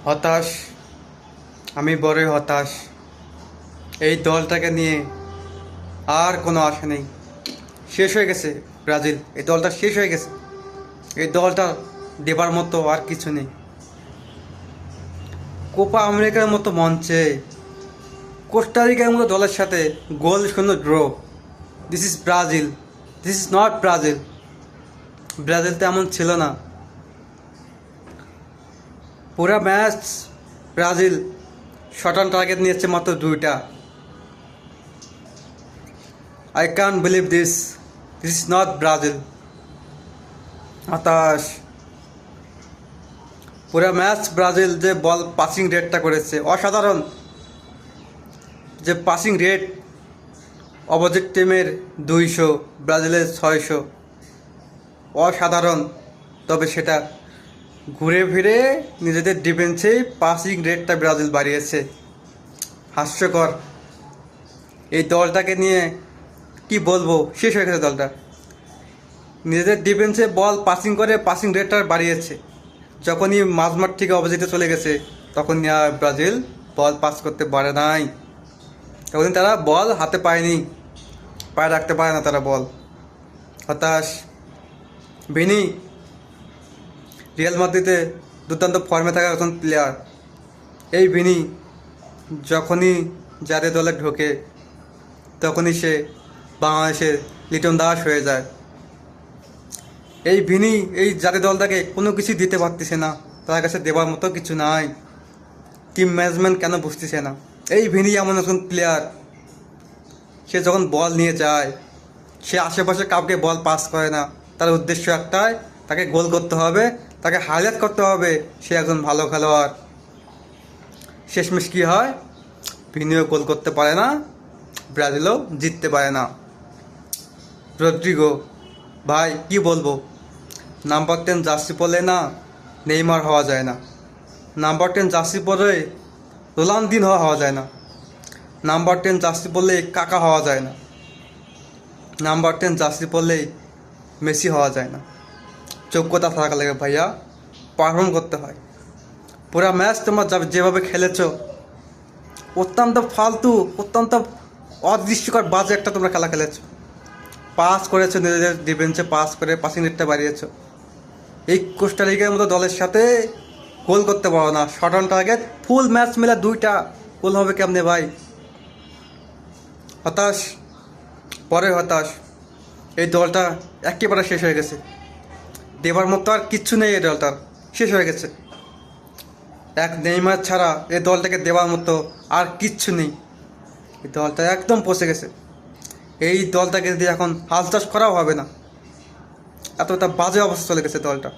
হতাশ। আমি বড়ই হতাশ। এই দলটাকে নিয়ে আর কোনো আশা নেই। শেষ হয়ে গেছে ব্রাজিল। এই দলটা শেষ হয়ে গেছে। এই দলটা দেবার মতো আর কিছু নেই। কোপা আমেরিকার মতো মঞ্চে কোস্টারিকার মতো দলের সাথে গোল শূন্য draw. This is Brazil. This is not Brazil. Brazil তো এমন ছিল না। পুরা match Brazil shot on target নিয়েছে মাত্র 2টা। I can believe this. This is not Brazil. হতাশ। পুরা ম্যাচ ব্রাজিল যে বল পাসিং রেটটা করেছে অসাধারণ। যে পাসিং রেট অপোজিট টিমের 200, ব্রাজিলের 600, অসাধারণ। তবে সেটা ঘুরে ফিরে নিজেদের ডিফেন্সেই পাসিং রেটটা ব্রাজিল বাড়িয়েছে। হাস্যকর। এই দলটাকে নিয়ে কি বলবো, শেষ হয়ে গেছে দলটা। নিজেদের ডিফেন্সে বল পাসিং করে পাসিং রেটটা বাড়িয়েছে। যখনই মাঝমাঠ থেকে অপোজিটে চলে গেছে তখনই আর ব্রাজিল বল পাস করতে পারে নাই। তখনই তারা বল হাতে পায়নি, পায়ে রাখতে পারে না তারা বল। হতাশ। ভিনি রিয়াল মাদ্রিদে দুর্দান্ত ফর্মে থাকা একজন প্লেয়ার। এই ভিনি যখনই জাতীয় দলে ঢোকে তখনই সে বাংলাদেশের লিটন দাস হয়ে যায়। এই ভিনি এই জাতীয় দলটাকে কোনো কিছু দিতে পারতেছে না। তার কাছে দেওয়ার মতো কিছু নাই। টিম ম্যানেজমেন্ট কেন বুঝতেছে না। এই ভিনি এমন একজন প্লেয়ার, সে যখন বল নিয়ে যায় সে আশেপাশে কাউকে বল পাস করে না। তার উদ্দেশ্য একটাই, তাকে গোল করতে হবে, তাকে হাইলাইট করতে হবে সে একজন ভালো খেলোয়াড়। শেষমেশ কী হয়, ভিনিও গোল করতে পারে না, ব্রাজিলও জিততে পারে না। রদ্রিগো ভাই কি বলবো, নাম্বার 10 জার্সি পরলে না নেইমার হওয়া যায় না। নাম্বার 10 জার্সি পরে রোনালদিনহো হওয়া যায় না। নাম্বার 10 জার্সি পরলে কাকা হওয়া যায় না। নাম্বার 10 জার্সি পরলেই মেসি হওয়া যায় না। যোগ্যতা থাকা লাগে ভাইয়া, পারফর্ম করতে হয়। পুরা ম্যাচ তোমরা যেভাবে খেলেছো অত্যন্ত ফালতু, অত্যন্ত অদৃশ্যকর বাজে একটা তোমরা খেলা খেলেছো। পাস করেছো নিজেদের ডিফেন্সে, পাস করে পাসিং রেটটা বাড়িয়েছো। এই কোস্টারিকার মতো দলের সাথে গোল করতে পারো না। Shot on target full match মিলে 2টা গোল হবে কেমনে ভাই। হতাশ, পরে হতাশ। এই দলটা একেবারে শেষ হয়ে গেছে। দেবার মতো আর কিচ্ছু নেই। এই দলটার শেষ হয়ে গেছে। এক নেইমার ছাড়া এই দলটাকে দেওয়ার মতো আর কিচ্ছু নেই। এই দলটা একদম পচে গেছে। এই দলটাকে দিয়ে এখন হাল চাষ করাও হবে না। এতটা বাজে অবস্থা চলে গেছে দলটা।